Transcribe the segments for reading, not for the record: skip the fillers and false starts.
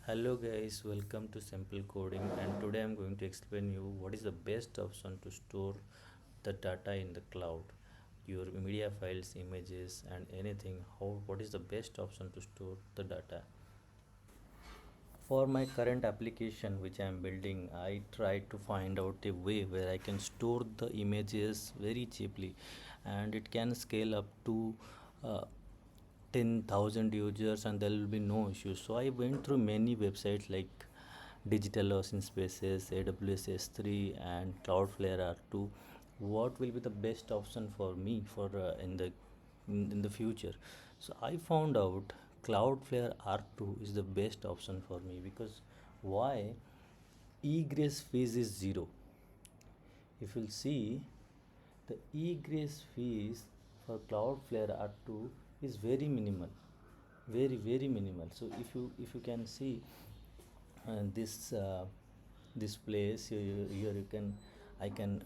Hello guys, welcome to Simple Coding, and today I'm going to explain you what is the best option to store the data in the cloud, your media files, images and anything. What is the best option to store the data? For my current application which I am building, I try to find out a way where I can store the images very cheaply, and it can scale up to uh, 10,000 users and there will be no issues. So I went through many websites like DigitalOcean Spaces, AWS S3 and Cloudflare R2. What will be the best option for me for in the future? So I found out Cloudflare R2 is the best option for me because why? Egress fees is zero. If you'll see, the egress fees for Cloudflare R2 is very minimal, very minimal. So if you can see this this place here you can I can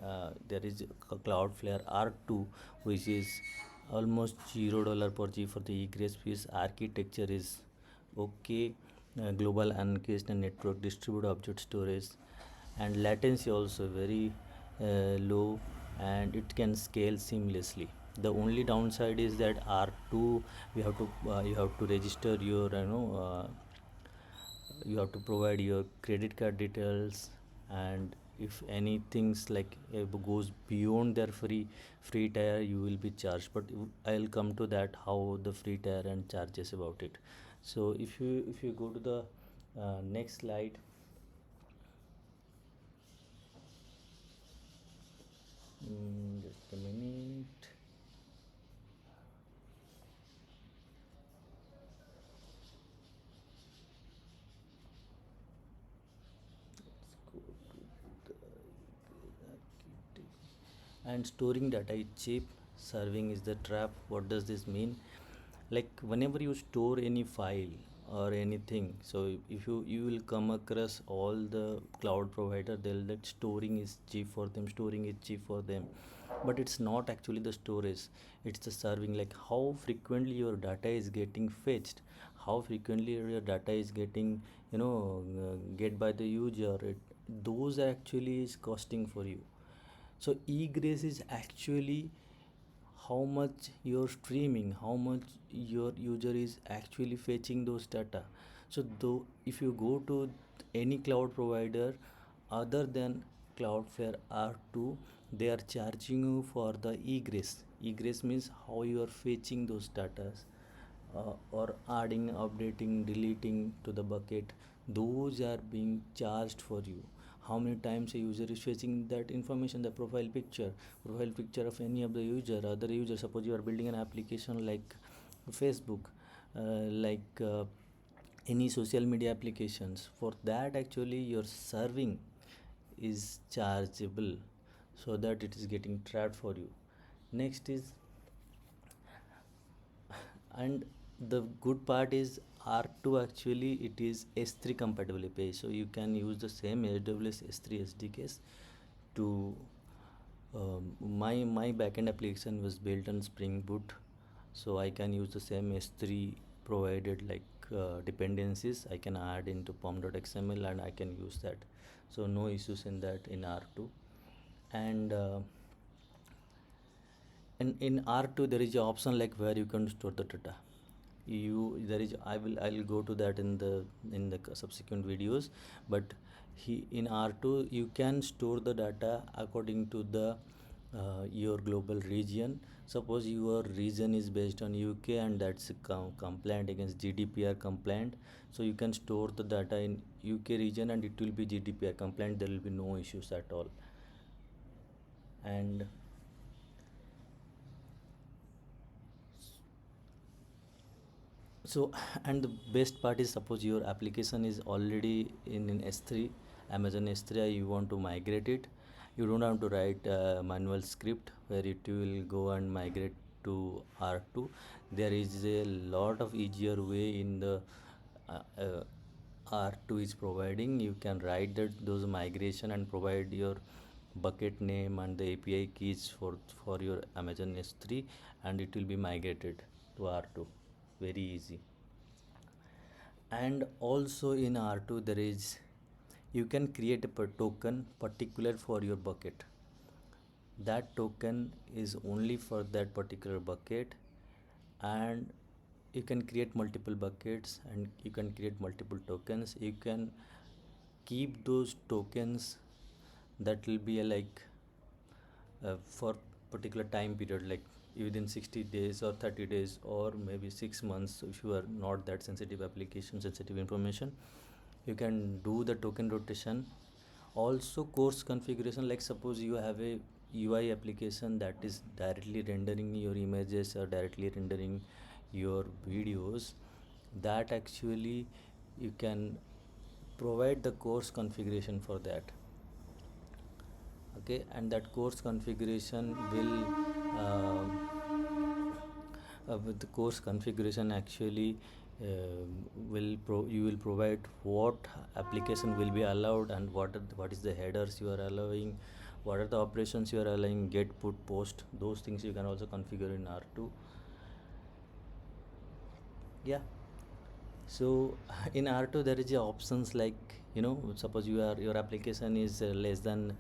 there is a Cloudflare R2 which is almost $0 per G for the egress fees. Architecture is okay, global uncaged network, distributed object storage, and latency also very low, and it can scale seamlessly. The only downside is that R2 you have to register your you have to provide your credit card details, and if anything's like goes beyond their free tier you will be charged, but I'll come to that how the free tier and charges about it. So if you go to the next slide. Just a minute. Let's go to the architect. And storing data is cheap, serving is the trap. What does this mean? Like whenever you store any file or anything, so if you will come across all the cloud provider, they'll that storing is cheap for them, storing is cheap for them, but it's not actually the storage, it's the serving. Like how frequently your data is getting fetched, how frequently your data is getting get by the user, those actually is costing for you. So egress is actually how much you're streaming, how much your user is actually fetching those data. So though if you go to any cloud provider other than Cloudflare R2, they are charging you for the egress. Egress means how you are fetching those data, or adding, updating, deleting to the bucket. Those are being charged for you. How many times a user is fetching that information, the profile picture of any of the other user. Suppose you are building an application like Facebook, like any social media applications. For that actually your serving is chargeable, so that it is getting trapped for you. Next is, and the good part is R2 actually it is S3 compatible API, so you can use the same AWS S3 SDKs to my backend application was built on Spring Boot, so I can use the same S3 provided like dependencies I can add into pom.xml and I can use that. So no issues in that in R2. And in R2 there is an option like where you can store the data. You there is I'll go to that in the subsequent videos, but in R2 you can store the data according to the your global region. Suppose your region is based on UK and that's compliant against GDPR compliant, so you can store the data in UK region and it will be GDPR compliant, there will be no issues at all. And so and the best part is, suppose your application is already in S3, Amazon S3, you want to migrate it, you don't have to write a manual script where it will go and migrate to R2. There is a lot of easier way in the uh, uh, R2 is providing. You can write those migration and provide your bucket name and the API keys for your Amazon S3, and it will be migrated to R2 very easy. And also in R2 there is, you can create a token particular for your bucket. That token is only for that particular bucket, and you can create multiple buckets and you can create multiple tokens. You can keep those tokens, that will be for particular time period, like within 60 days or 30 days or maybe 6 months. If you are not that sensitive application, sensitive information, you can do the token rotation. Also course configuration, like suppose you have a UI application that is directly rendering your images or directly rendering your videos, that actually you can provide the course configuration for that. Okay, and that course configuration will with the course configuration actually you will provide what application will be allowed, and what is the headers you are allowing, what are the operations you are allowing, get, put, post. Those things you can also configure in R2. Yeah. So in R2 there is a options like, suppose your application is less than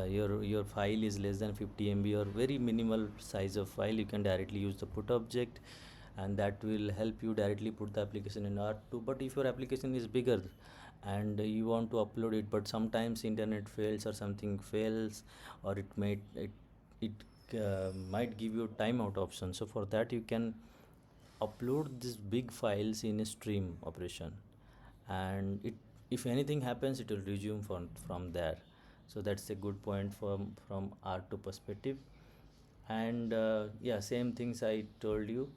your file is less than 50 MB or very minimal size of file, you can directly use the put object, and that will help you directly put the application in R2. But if your application is bigger and you want to upload it, but sometimes internet fails or something fails, or it might give you timeout option. So for that you can upload these big files in a stream operation, and it, if anything happens, it will resume from there. So that's a good point from R2 perspective. And yeah, same things I told you.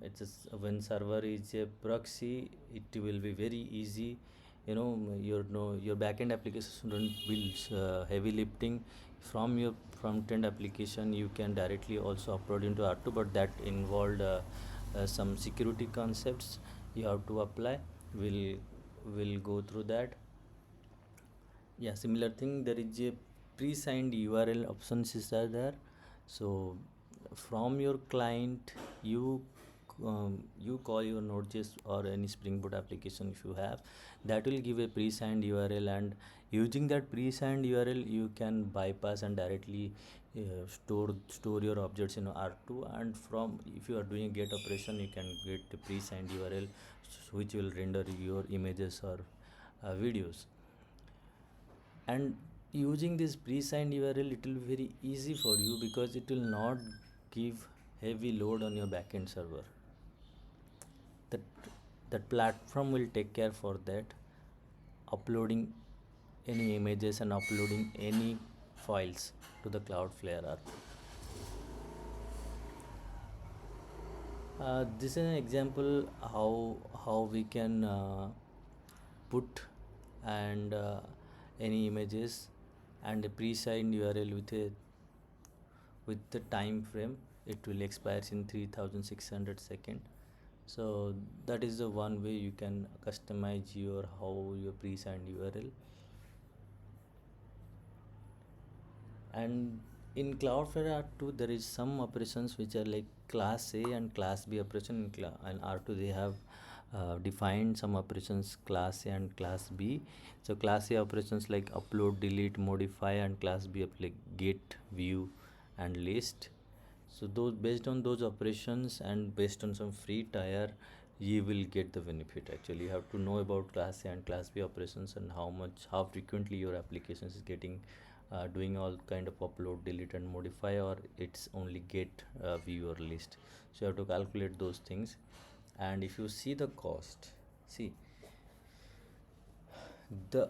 It's just when server is a proxy, it will be very easy. Your backend application don't build heavy lifting. From your front end application you can directly also upload into R2, but that involved some security concepts you have to apply. We'll go through that. Yeah, similar thing, there is a pre-signed URL options is there. So from your client, you call your Node.js or any Spring Boot application if you have, that will give a pre-signed URL, and using that pre-signed URL you can bypass and directly store your objects in R2. And from, if you are doing a get operation, you can get a pre-signed URL which will render your images or videos. And using this pre-signed URL, it will be very easy for you because it will not give heavy load on your backend server. That platform will take care for that, uploading any images and uploading any files to the Cloudflare R2. This is an example how we can put and any images and a pre-signed URL with the time frame. It will expire in 3600 seconds. So that is the one way you can customize your pre-signed URL. And in Cloudflare R2 there is some operations which are like class A and class B operation. In R2 they have defined some operations class A and class B. So class A operations like upload, delete, modify, and class B like get, view, and list. So those, based on those operations and based on some free tier, you will get the benefit. Actually you have to know about class A and class B operations and how frequently your applications is getting doing all kind of upload, delete, and modify, or it's only get, view, or list. So you have to calculate those things. And if you see the cost, see, the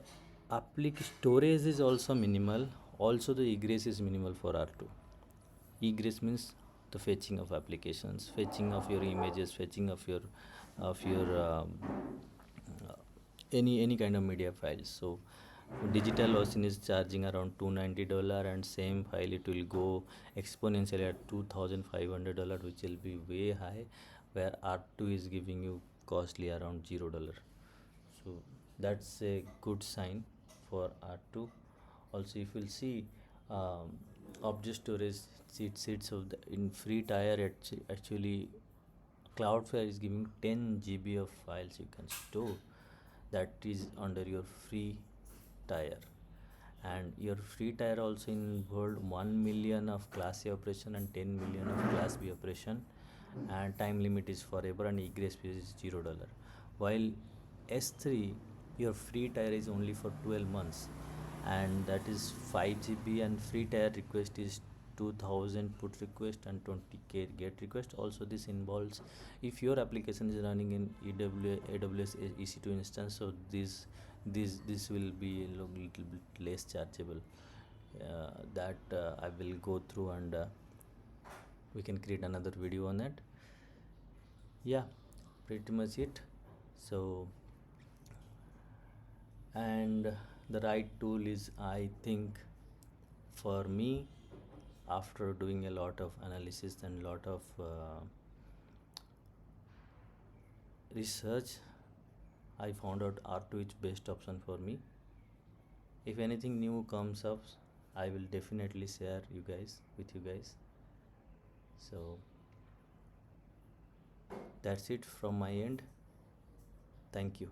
applic storage is also minimal, also the egress is minimal for R2. Egress means the fetching of applications, fetching of your images, fetching of your any kind of media files. So DigitalOcean is charging around $290, and same file it will go exponentially at $2500, which will be way high, where R2 is giving you costly around $0. So that's a good sign for R2. Also, if you'll see, object storage sits of in free tier actually Cloudflare is giving 10 GB of files you can store. That is under your free tier, and your free tier also involved 1 million of class A operation and 10 million of class B operation, and time limit is forever and egress fee is $0. While S3, your free tier is only for 12 months, and that is 5 GB, and free tier request is 2000 put request and 20k get request. Also this involves, if your application is running in AWS EC2 instance, so this will be a little bit less chargeable. That I will go through, and we can create another video on it. Yeah, pretty much it. So, and the right tool is, I think, for me, after doing a lot of analysis and lot of research, I found out R2 is best option for me. If anything new comes up, I will definitely share with you guys. So that's it from my end. Thank you.